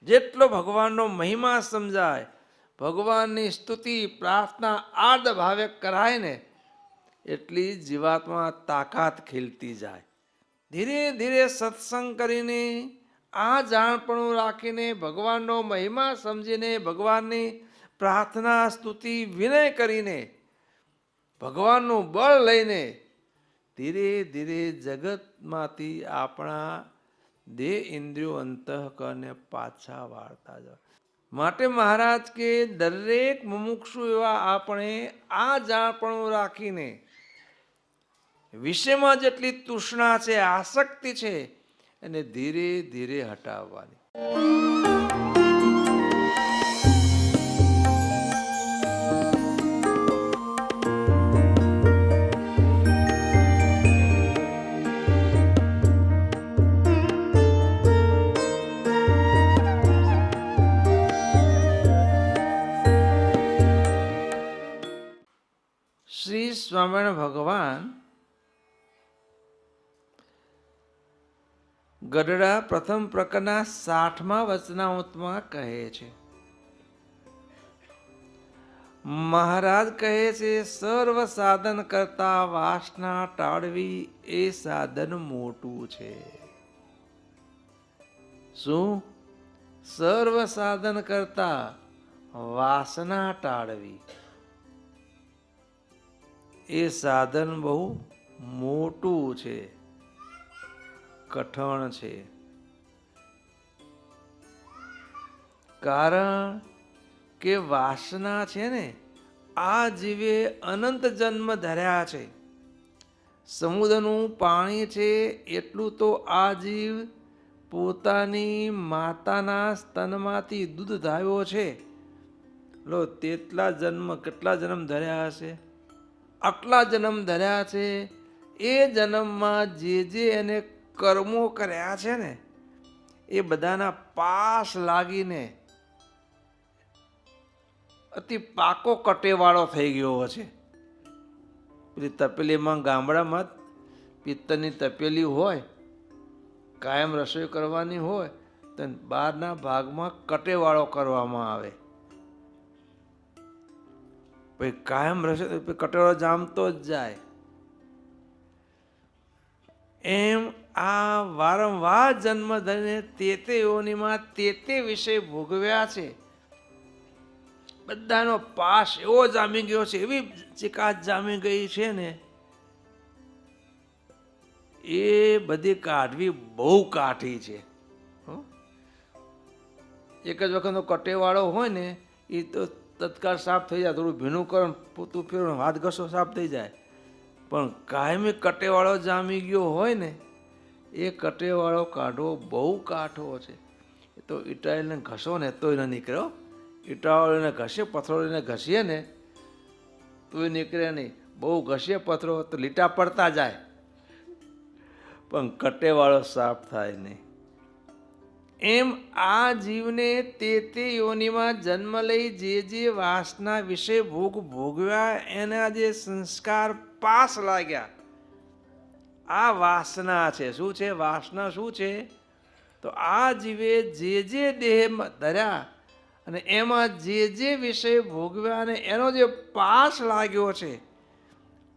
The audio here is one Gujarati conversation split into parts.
જેટલો ભગવાનનો મહિમા સમજાય, ભગવાનની સ્તુતિ પ્રાર્થના આર્દ ભાવે કરાય ને, એટલી જીવાત્મા તાકાત ખીલતી જાય. ધીરે ધીરે સત્સંગ કરીને, આ જાણપણું રાખીને, ભગવાનનો મહિમા સમજીને, ભગવાનની પ્રાર્થના સ્તુતિ વિનય કરીને, ભગવાનનું બળ લઈને ધીરે ધીરે જગતમાંથી આપણા દેહ ઇન્દ્રિયો અંતઃકરણને પાછા વાળતા જાય. માટે મહારાજ કે દરેક મુમુક્ષુ એવા આપણે આ જાણપણું રાખીને વિષયમાં જેટલી તૃષ્ણા છે, આસક્તિ છે, એને ધીરે ધીરે હટાવવાની. શ્રી સ્વામિનારાયણ ભગવાન ગઢડા પ્રથમ પ્રકરણના 60મા વચનામૃતમાં કહે છે, મહારાજ કહે છે, સર્વ સાધન કરતા વાસના ટાળવી એ સાધન મોટું છે. શું? સર્વ સાધન કરતા વાસના ટાળવી એ સાધન બહુ મોટું છે, કઠણ છે. કારણ કે વાસના છે ને, આ જીવે અનંત જન્મ ધર્યા છે. સમુદ્રનું પાણી છે એટલું તો આ જીવ પોતાની માતાના સ્તનમાંથી દૂધ ધાવ્યો છે. લો, તેટલા જન્મ, કેટલા જન્મ ધર્યા હશે? આટલા જન્મ ધર્યા છે. એ જન્મમાં જે એને કર્મો કર્યા છે ને, એ બધાના પાસ લાગીને અતિ પાકો કટેવાળો થઈ ગયો છે. પેલી તપેલીમાં, ગામડામાં પિત્તળની તપેલી હોય, કાયમ રસોઈ કરવાની હોય તો બહારના ભાગમાં કટેવાળો કરવામાં આવે. પછી કાયમ રસોઈ કટેવાળો જામતો જ જાય. એમ આ વારંવાર જન્મ ધરીને તે યોનિમાં તે વિષય ભોગવ્યા છે. બધાનો પાસ એવો જામી ગયો છે, એવી ચિકાસ જામી ગઈ છે ને, એ બધી કાઢવી બહુ કાઠી છે. એક જ વખતનો કટેવાળો હોય ને, એ તો તત્કાળ સાફ થઈ જાય. થોડું ભીનું કરો, પોતું ફેરવો, હાથ ઘસો, સાફ થઈ જાય. પણ કાયમી કટેવાળો જામી ગયો હોય ને, એ કટેવાળો કાઢવો બહુ કાઠો છે. એ તો ઈટાળીને ઘસો ને તોય ન નીકળ્યો. ઈટાળીને ઘસીએ, પથરોને ઘસીએ ને તોય નીકળે નહીં. બહુ ઘસીએ પથરો તો લીટા પડતા જાય, પણ કટેવાળો સાફ થાય નહીં. એમ આ જીવને તે યોનિમાં જન્મ લઈ જે વાસના વિશે ભોગવ્યા, એના જે સંસ્કાર પાસ લાગ્યા, આ વાસના છે. શું છે વાસના? શું છે? તો આ જીવે જે દેહ ધર્યા અને એમાં જે વિષય ભોગવ્યા અને એનો જે પાસ લાગ્યો છે,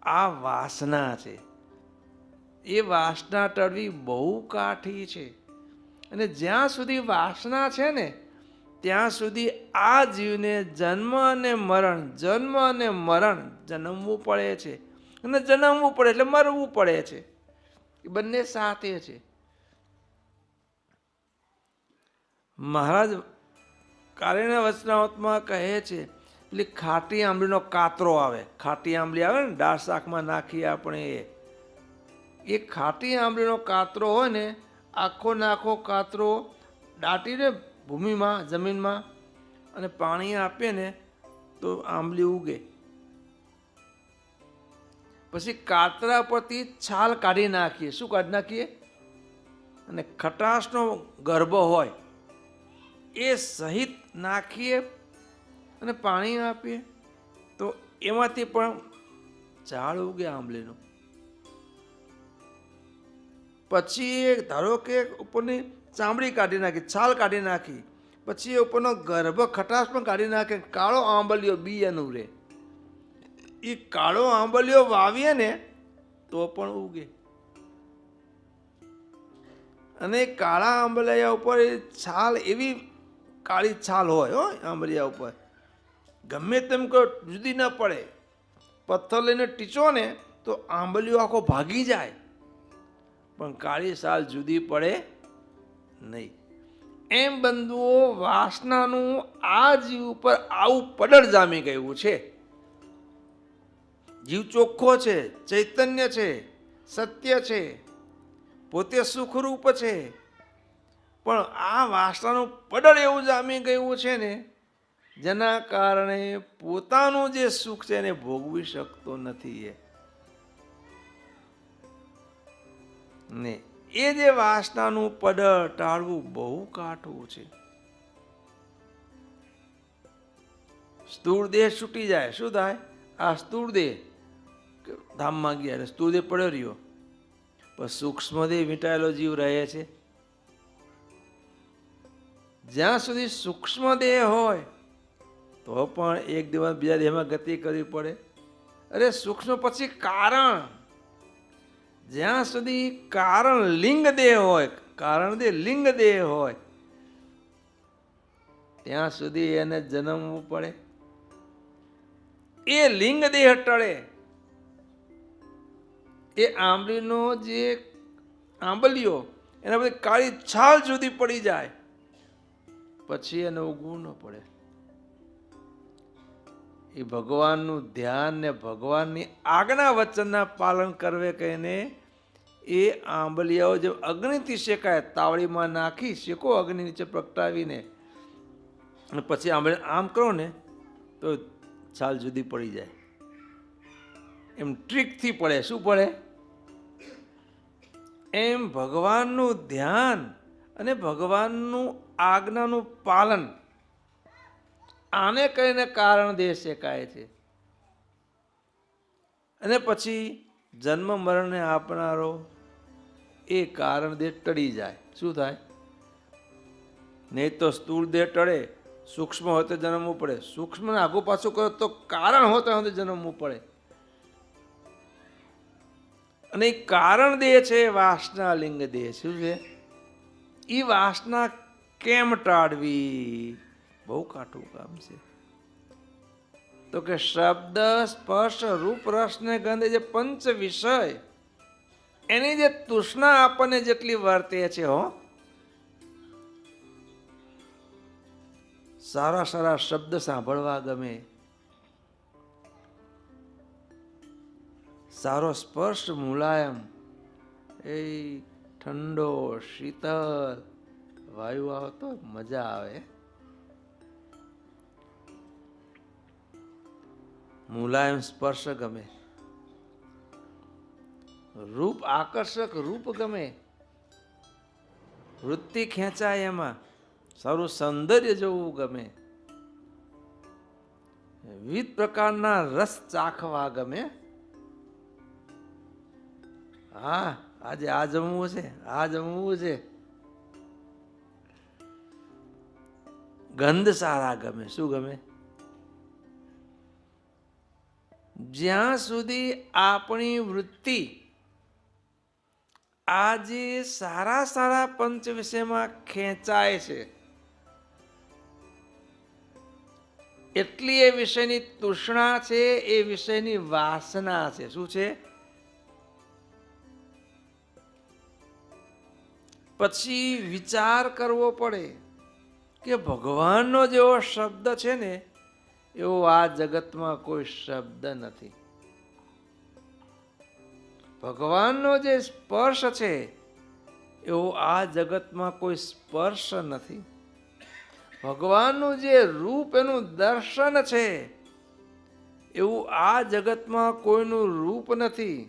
આ વાસના છે. એ વાસના ટળવી બહુ કાઠી છે. અને જ્યાં સુધી વાસના છે ને, ત્યાં સુધી આ જીવને જન્મ અને મરણ જન્મવું પડે છે. અને જન્મવું પડે એટલે મરવું પડે છે. એ બંને સાથે છે. મહારાજ કાળીના વચનામૃતમાં કહે છે, પેલી ખાટી આંબલીનો કાતરો આવે, ખાટી આંબલી આવે ને, દાળ શાકમાં નાખીએ આપણે, એ ખાટી આંબલીનો કાતરો હોય ને, આખો ને આખો કાતરો દાટીને ભૂમિમાં, જમીનમાં, અને પાણી આપીએ ને તો આંબલી ઉગે. પછી કાતરા પરથી છાલ કાઢી નાખીએ. શું કાઢી નાખીએ? અને ખટાશનો ગર્ભ હોય એ સહિત નાખીએ અને પાણી આપીએ તો એમાંથી પણ ઝાડ ઉગે આંબલીનું. પછી ધારો કે ઉપરની ચામડી કાઢી નાખી, છાલ કાઢી નાખી, પછી એ ઉપરનો ગર્ભ ખટાશ પણ કાઢી નાખે. કાળો આંબલિયો બિયાનું રહે. એ કાળો આંબલિયો વાવીએ ને તો પણ ઉગે. અને કાળા આંબલિયા ઉપર એ છાલ એવી કાળી છાલ હોય હો આંબલિયા ઉપર, ગમે તેમ કોઈ જુદી ન પડે. પથ્થર લઈને ટીચો ને તો આંબલિયો આખો ભાગી જાય, પણ કાળી છાલ જુદી પડે નહીં. એમ બંધુઓ વાસનાનું આ જીવ ઉપર આવું પડળ જામી ગયું છે. જીવ ચોખ્ખો છે, ચૈતન્ય છે, સત્ય છે, પોતે સુખરૂપ છે, પણ આ વાસનાનું પડળ એવું જામી ગયું છે ને, જેના કારણે પોતાનું જે સુખ છે એને ભોગવી શકતો નથી. ને એ જે વાસનાનું પડળ ટાળવું બહુ કાઠું છે. સ્થૂળ દેહ છૂટી જાય, શું થાય? આ સ્થૂળ દેહ ધામમાં ગયા એટલે સ્થૂળ દેહ પડ્યો રહ્યો, પણ સૂક્ષ્મ દેહ વીંટાયેલો જીવ રહે છે. જ્યાં સુધી સૂક્ષ્મ દેહ હોય તો પણ એક દિવસ બીજા દેહમાં ગતિ કરવી પડે. અરે સૂક્ષ્મ પછી કારણ, જ્યાં સુધી કારણ લિંગ દેહ હોય, કારણ દેહ લિંગ દેહ હોય, ત્યાં સુધી એને જન્મવું પડે. એ લિંગ દેહ ટળે, એ આંબલીનો જે આંબલીઓ એના બધી કાળી છાલ જુદી પડી જાય, પછી એને ઉગવું ન પડે. એ ભગવાનનું ધ્યાન ને ભગવાનની આજ્ઞા વચનના પાલન કરવે કહીને એ આંબલિયાઓ જે અગ્નિથી શેકાય, તાવડીમાં નાખી શેકો અગ્નિ નીચે પ્રગટાવીને, અને પછી આંબલી આમ કરો ને તો છાલ જુદી પડી જાય. એમ ટ્રીકથી પડે. શું પડે? એમ ભગવાનનું ધ્યાન અને ભગવાનનું આજ્ઞાનું પાલન, આને કહીને કારણ દેહ શેકાય છે. અને પછી જન્મ મરણને આપનારો એ કારણ દેહ ટળી જાય. શું થાય? નહીં તો સ્થૂળ દેહ ટળે, સૂક્ષ્મ હોય તો જન્મવું પડે. સૂક્ષ્મને આગુ પાછું કરો તો કારણ હોય તો જન્મવું પડે. અને એ કારણ દેહ છે વાસના લિંગ દેહ. શું છે? એ વાસના કેમ ટાળવી? બહુ કાઠું કામ છે. તો કે શબ્દ, સ્પર્શ, રૂપ, રસ ને ગંધ, જે પંચ વિષય, એની જે તૃષ્ણા આપણને જેટલી વર્તે છે હો, સારા સારા શબ્દ સાંભળવા ગમે, સારો સ્પર્શ મુલાયમ, એ ઠંડો શીતળ વાયુ આવતો મજા આવે. મુલાયમ સ્પર્શ ગમે, રૂપ આકર્ષક રૂપ ગમે, વૃત્તિ ખેંચાય એમાં, સારું સૌંદર્ય જોવું ગમે, વિવિધ પ્રકારના રસ ચાખવા ગમે. હા, આજે આ જમવું છે, આ જમવું છે. ગંધ સારા ગમે. શું ગમે? જ્યાં સુધી આપણી વૃત્તિ આજે સારા સારા પંચ વિષયમાં ખેંચાય છે, એટલી એ વિષયની તૃષ્ણા છે, એ વિષયની વાસના છે. શું છે? પછી વિચાર કરવો પડે કે ભગવાનનો જેવો શબ્દ છે ને એવો આ જગતમાં કોઈ શબ્દ નથી. ભગવાનનો જે સ્પર્શ છે એવો આ જગતમાં કોઈ સ્પર્શ નથી. ભગવાનનું જે રૂપ, એનું દર્શન છે એવું આ જગતમાં કોઈનું રૂપ નથી.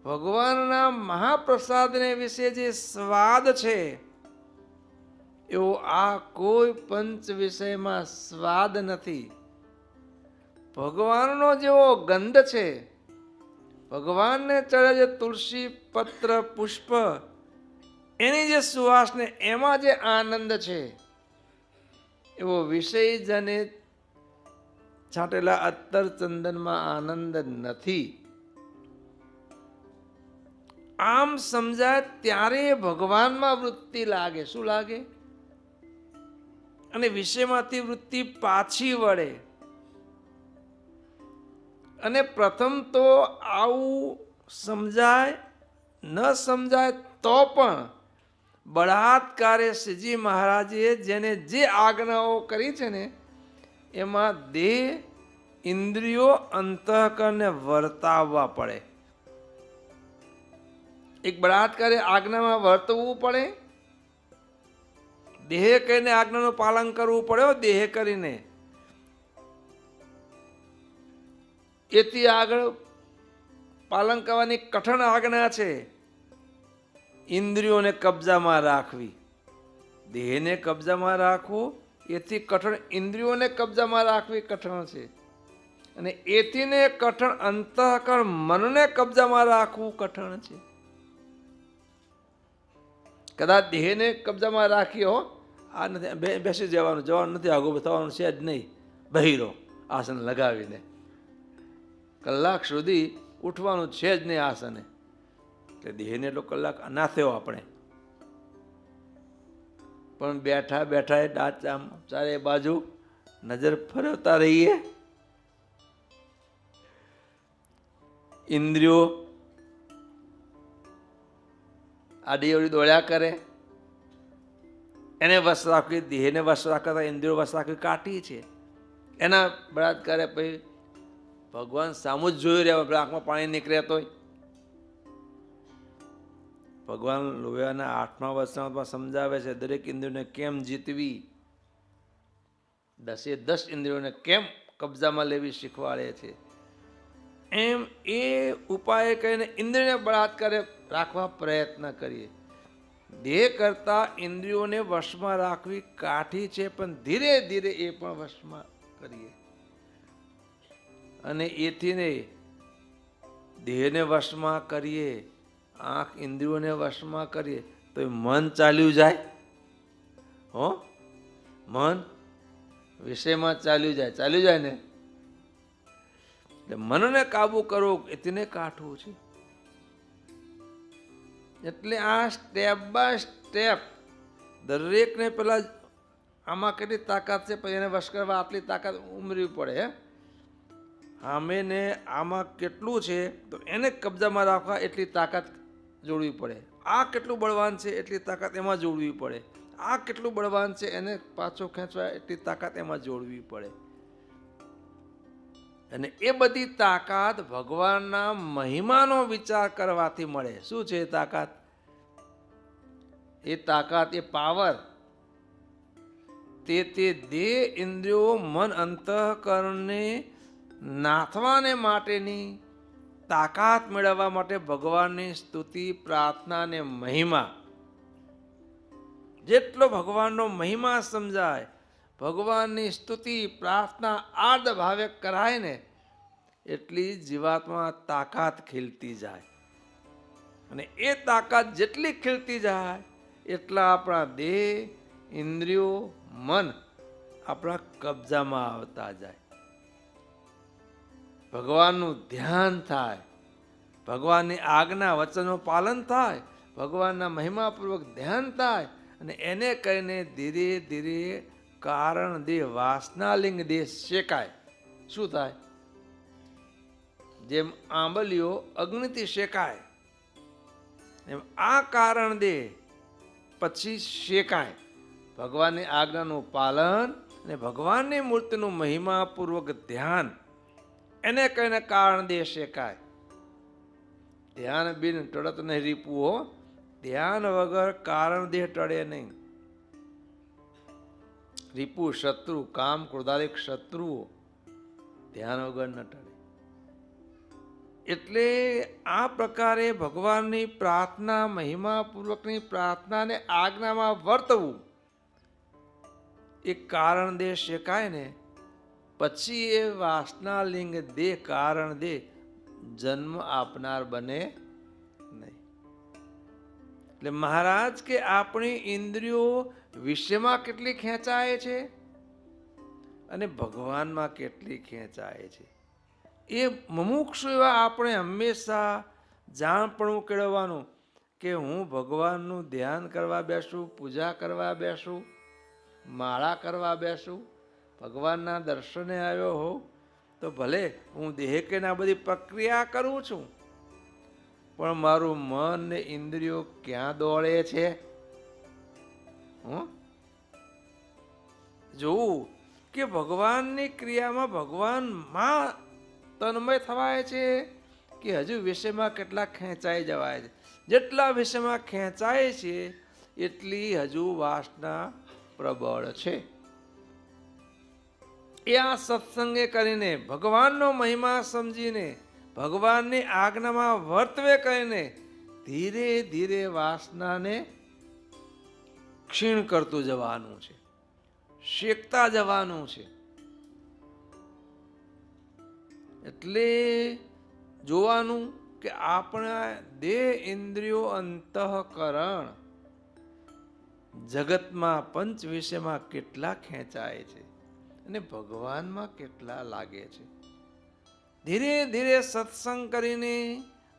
ભગવાનના મહાપ્રસાદને વિશે જે સ્વાદ છે એવો આ કોઈ પંચ વિષયમાં સ્વાદ નથી. ભગવાનનો જેવો ગંધ છે, ભગવાનને ચડે જે તુલસી પત્ર પુષ્પ, એની જે સુવાસ ને એમાં જે આનંદ છે એવો વિષયજને છાંટેલા અત્તર ચંદનમાં આનંદ નથી. આમ સમજાય ત્યારે ભગવાનમાં વૃત્તિ લાગે. શું લાગે? અને વિષયમાંથી વૃત્તિ પાછી વળે. અને પ્રથમ તો આવું સમજાય, ન સમજાય તો પણ બળાત્કારે શ્રીજી મહારાજે જેને જે આજ્ઞાઓ કરી છે ને એમાં દેહ, ઇન્દ્રિયો, અંતઃકરણને વર્તાવવા પડે. એક બળાત્કારે આજ્ઞામાં વર્તવું પડે, દેહ કરીને આજ્ઞાનું પાલન કરવું પડે. દેહ કરીને એથી આગળ પાલન કરવાની કઠણ આજ્ઞા છે ઇન્દ્રિયોને કબજામાં રાખવી. દેહને કબજામાં રાખવું એથી કઠણ ઇન્દ્રિયોને કબજામાં રાખવી કઠણ છે. અને એથી ને કઠણ અંતઃકરણ મનને કબજામાં રાખવું કઠણ છે. કદાચ દેહને કબજામાં રાખીએ આ નથી બેસી જવાનું નથી, આગળ થવાનું છે જ નહીં, બહિરો આસન લગાવીને કલાક સુધી ઉઠવાનું છે જ નહીં આસને, એટલે દેહને એટલો કલાક ના થયો આપણે. પણ બેઠા બેઠા દાંત ચારે બાજુ નજર ફરવતા રહીએ. ઇન્દ્રિયો આડી અવડી દોડ્યા કરે, એને વશ રાખવી, દેહને વશ રાખતા ઇન્દ્રિયો વશ રાખવી કાઢી છે. એના બળાત્કારે પછી ભગવાન સામું જ જોયું રહ્યા, આંખમાં પાણી નીકળે તોય. ભગવાન લોહિયાના 8મા વચનામાં સમજાવે છે દરેક ઇન્દ્રિયોને કેમ જીતવી, 10 ઇન્દ્રિયોને કેમ કબજામાં લેવી શીખવાડે છે. એમ એ ઉપાય કહીને ઇન્દ્રિયને બળાત્કારે રાખવા પ્રયત્ન કરીએ. દેહ કરતા ઇન્દ્રિયોને વશમાં રાખવી કાઠી છે, પણ ધીરે ધીરે એ પણ વશમાં કરીએ. અને એથી ને દેહને વશમાં કરીએ, આંખ ઇન્દ્રિયોને વશમાં કરીએ તો મન ચાલ્યું જાય. મન વિષયમાં ચાલ્યું જાય ને. એટલે મનને કાબુ કરવો એને કાઢવું છે. એટલે આ સ્ટેપ બાય સ્ટેપ દરેકને પેલા આમાં કેટલી તાકાત છે પછી એને વશ કરવા આટલી તાકાત ઉમેરવી પડે. આમે ને આમાં કેટલું છે તો એને કબજામાં રાખવા એટલી તાકાત જોડવી પડે. આ કેટલું બળવાન છે એટલી તાકાત એમાં જોડવી પડે. આ કેટલું બળવાન છે એને પાછો ખેંચવા એટલી તાકાત એમાં જોડવી પડે. અને એ બધી તાકાત ભગવાનના મહિમાનો વિચાર કરવાથી મળે. શું છે એ તાકાત? એ તાકાત, એ પાવર તે દેહ, ઇન્દ્રિયો, મન, અંતઃકરણને નાથવાને માટેની તાકાત મેળવવા માટે ભગવાનની સ્તુતિ, પ્રાર્થના અને મહિમા, જેટલો ભગવાનનો મહિમા સમજાય, ભગવાનની સ્તુતિ પ્રાર્થના આર્દ ભાવે કરાય ને એટલી જીવાત્મા તાકાત ખીલતી જાય. અને એ તાકાત જેટલી ખીલતી જાય એટલા આપણા દેહ, ઇન્દ્રિયો, મન આપણા કબજામાં આવતા જાય. ભગવાનનું ધ્યાન થાય, ભગવાનની આજ્ઞા વચનનું પાલન થાય, ભગવાનના મહિમાપૂર્વક ધ્યાન થાય. અને એને કહીને ધીરે ધીરે કારણ દેહ, વાસનાલિંગ દેહ શેકાય. શું થાય? જેમ આંબલીઓ અગ્નિથી શેકાય એમ આ કારણ દેહ પછી શેકાય. ભગવાનની આજ્ઞાનું પાલન અને ભગવાનની મૂર્તિનું મહિમાપૂર્વક ધ્યાન, એને કહીને કારણ દેહ શેકાય. ધ્યાન બિન ટળત નહીં રીપવું. ધ્યાન વગર કારણ દેહ ટળે નહીં. રીપુ શત્રુ, કામ ક્રોધાદિક શત્રુઓ ધ્યાન વગર ન ટળે. એટલે આ પ્રકારે ભગવાનની પ્રાર્થના, મહિમાપૂર્વકની પ્રાર્થનાને આજ્ઞામાં વર્તવું, એ કારણ દેહ શેકાય ને પછી એ વાસનાલિંગ દેહ, કારણ દેહ જન્મ આપનાર બને નહીં. એટલે મહારાજ કે આપણી ઇન્દ્રિયો વિષયમાં કેટલી ખેંચાય છે અને ભગવાનમાં કેટલી ખેંચાય છે, એ મુમુક્ષુ એવા આપણે હંમેશા જાણપણું કેળવવાનું કે હું ભગવાનનું ધ્યાન કરવા બેસું, પૂજા કરવા બેસું, માળા કરવા બેસું, ભગવાનના દર્શને આવ્યો હોઉં તો ભલે હું દેહ કે ના બધી પ્રક્રિયા કરું છું, પણ મારું મન ને ઇન્દ્રિયો ક્યાં દોડે છે? જોવું કે ભગવાનની ક્રિયામાં ભગવાનમાં તન્મય થવાય છે કે હજુ વિષયમાં કેટલા ખેંચાઈ જવાય છે. જેટલા વિષયમાં ખેંચાય છે એટલી હજુ વાસના પ્રબળ છે. એ આ સત્સંગે કરીને, ભગવાનનો મહિમા સમજીને, ભગવાનની આજ્ઞામાં વર્તવે કરીને ધીરે ધીરે વાસનાને ક્ષીણ કરતું જવાનું છે, શેકતા જવાનું છે. એટલે જોવાનું કે આપણા દેહ, ઇન્દ્રિયો, અંતઃકરણ જગતમાં પંચ વિષયમાં કેટલા ખેંચાય છે અને ભગવાનમાં કેટલા લાગે છે. ધીરે ધીરે સત્સંગ કરીને,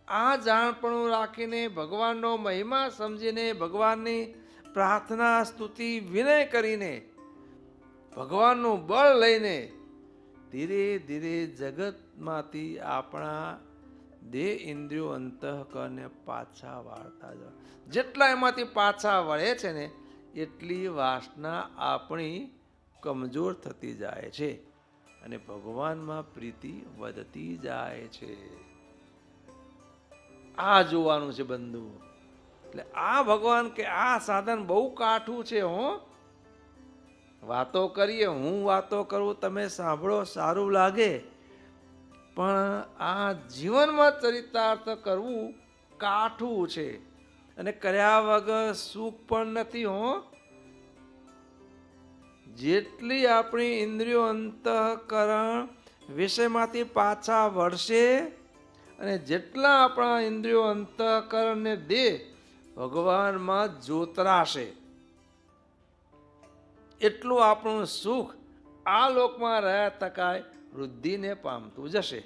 આ જાણપણું રાખીને, ભગવાનનો મહિમા સમજીને, ભગવાનની પ્રાર્થના, સ્તુતિ, વિનય કરીને, ભગવાનનું બળ લઈને ધીરે ધીરે જગતમાંથી આપણા દેહ, ઇન્દ્રિયો, અંતઃકરણને પાછા વાળતા જવા. જેટલા એમાંથી પાછા વળે છે ને એટલી વાસના આપણી કમજોર થતી જાય છે અને ભગવાનમાં પ્રીતિ વધતી જાય છે. આ જોવાનું છે બંધુ. એટલે આ ભગવાન કે આ સાધન બહુ કાઠું છે. વાતો કરીએ, હું વાતો કરું, તમે સાંભળો, સારું લાગે, પણ આ જીવનમાં ચરિતાર્થ કરવું કાઠું છે અને કર્યા વગર સુખ પણ નથી. જેટલી આપણી ઇન્દ્રિયો, અંતઃકરણ વિષયમાંથી પાછા વળશે અને જેટલા આપણા ઇન્દ્રિયો, અંતઃકરણ ને દેહ ભગવાનમાં જોતરાશે એટલું આપણું સુખ આ લોકમાં રહ્યા તકાય વૃદ્ધિને પામતું જશે.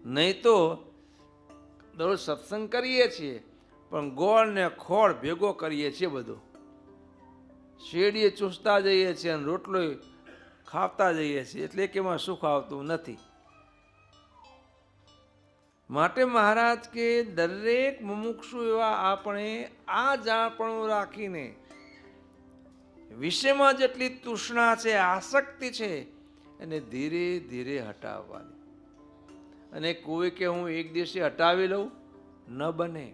નહીં તો દરરોજ સત્સંગ કરીએ છીએ પણ ગોળ ને ખોળ ભેગો કરીએ છીએ, બધું શેરડીએ ચૂસતા જઈએ છીએ અને રોટલો ખાવતા જઈએ છીએ, એટલે કે એમાં સુખ આવતું નથી. માટે મહારાજ કે દરેક મુમુક્ષુ એવા આપણે આ જાણપણું રાખીને વિષયમાં જેટલી તૃષ્ણા છે, આસક્તિ છે, એને ધીરે ધીરે હટાવવાની. અને કોઈ કે હું એક દિવસે હટાવી લઉં, ન બને.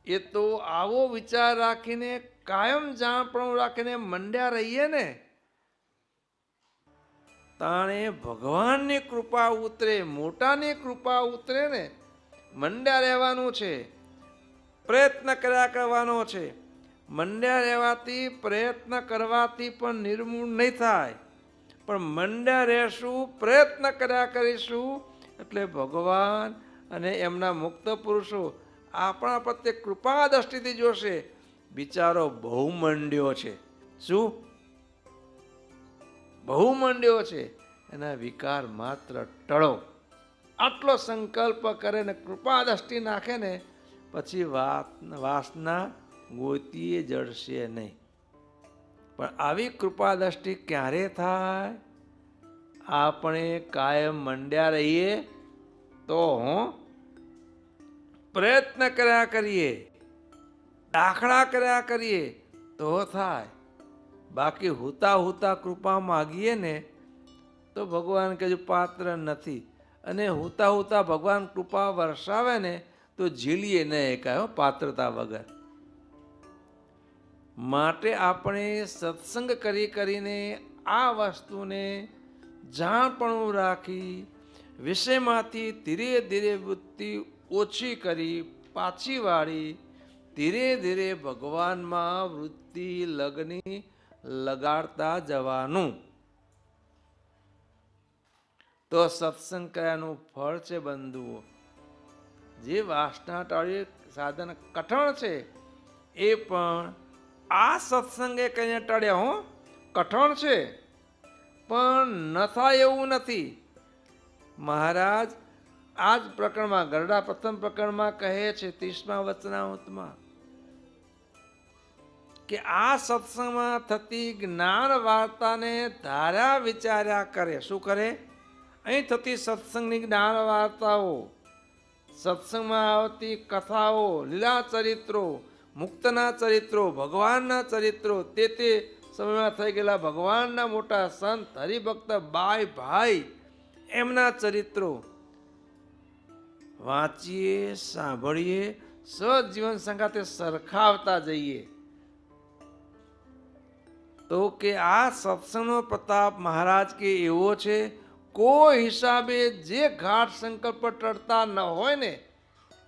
એ તો આવો વિચાર રાખીને, કાયમ જાણપણું રાખીને મંડ્યા રહીએ ને, તાણે ભગવાનની કૃપા ઉતરે, મોટાની કૃપા ઉતરે ને. મંડ્યા રહેવાનું છે, પ્રયત્ન કર્યા કરવાનો છે. મંડ્યા રહેવાથી, પ્રયત્ન કરવાથી પણ નિર્મૂળ નહીં થાય, પણ મંડ્યા રહેશું, પ્રયત્ન કર્યા કરીશું એટલે ભગવાન અને એમના મુક્ત પુરુષો આપણા પ્રત્યે કૃપા દ્રષ્ટિથી જોશે. બિચારો બહુ મંડ્યો છે. શું? બહુ મંડ્યો છે, એના વિકાર માત્ર ટળો. આટલો સંકલ્પ કરે ને કૃપા દ્રષ્ટિ નાખે ને પછી વાસના ગોતીએ જડશે નહીં. પણ આવી કૃપા દ્રષ્ટિ ક્યારે થાય? આપણે કાયમ મંડ્યા રહીએ તો, પ્રયત્ન કર્યા કરીએ, દાખલા કર્યા કરીએ તો થાય. બાકી હુતા હુતા કૃપા માગીએ ને તો ભગવાન કે પાત્ર નથી, અને હુતા હુતા ભગવાન કૃપા વરસાવે ને તો ઝીલીએ ન એકાય પાત્રતા વગર. માટે આપણે સત્સંગ કરીને આ વસ્તુને જાણપણું રાખી વિષયમાંથી ધીરે ધીરે વૃત્તિ ઓછી કરી, પાછી વાળી, ધીરે ધીરે ભગવાનમાં વૃત્તિ લગાડતા જવાનું. તો સત્સંગ કર્યાનું ફળ છે બંધુઓ. જે વાસના ટાળી સાધન કઠણ છે એ પણ આ સત્સંગે કહીને ટાળ્યા હો. કઠણ છે પણ ન થાય એવું નથી. મહારાજ આ જ પ્રકરણમાં ગરડા પ્રથમ પ્રકરણમાં કહે છે 30મા વચનામૃતમાં કે આ સત્સંગમાં થતી જ્ઞાન વાર્તાને ધાર્યા વિચાર્યા કરે. શું કરે? અહીં થતી સત્સંગની જ્ઞાન વાર્તાઓ, સત્સંગમાં આવતી કથાઓ, લીલા ચરિત્રો, મુક્તના ચરિત્રો, ભગવાનના ચરિત્રો, તે સમયમાં થઈ ગયેલા ભગવાનના મોટા સંત હરિભક્ત બાઈ ભાઈ એમના ચરિત્રો વાંચીએ, સાંભળીએ, સજીવન સંગાતે સરખાવતા જઈએ તો કે આ સત્સંગનો પ્રતાપ મહારાજ કે એવો છે, કોઈ હિસાબે જે ઘાટ સંકલ્પ ટળતા ન હોય ને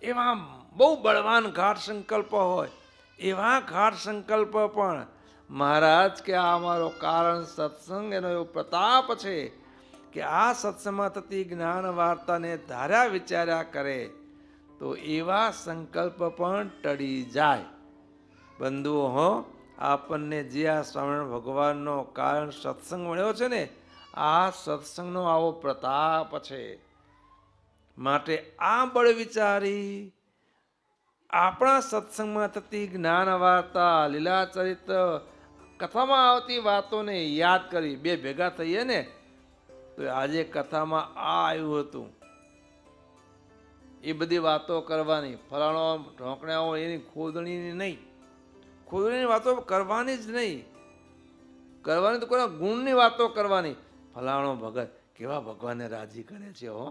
એવા બહુ બળવાન ઘાટ સંકલ્પ હોય, એવા ઘાટ સંકલ્પ પણ મહારાજ કે આ અમારો કારણ સત્સંગ એનો એવો પ્રતાપ છે કે આ સત્સંગમાં થતી જ્ઞાન વાર્તાને ધાર્યા વિચાર્યા કરે તો એવા સંકલ્પ પણ ટળી જાય. બંધુઓ હો, આપણને જે આ સ્વામિનારાયણ ભગવાનનો કારણ સત્સંગ મળ્યો છે ને, આ સત્સંગનો આવો પ્રતાપ છે. માટે આ બળ વિચારી આપણા સત્સંગમાં થતી જ્ઞાન વાર્તા, લીલા ચરિત્ર, કથામાં આવતી વાતોને યાદ કરી બે ભેગા થઈએ ને તો આજે કથામાં આ આવ્યું હતું એ બધી વાતો કરવાની. ફલાણો ઢોકણાઓ એની ખોદણીની નહીં, ખોદણીની વાતો કરવાની જ નહીં. કરવાની તો કોઈ ગુણની વાતો કરવાની. ફલાણો ભગત કેવા ભગવાનને રાજી કરે છે હો.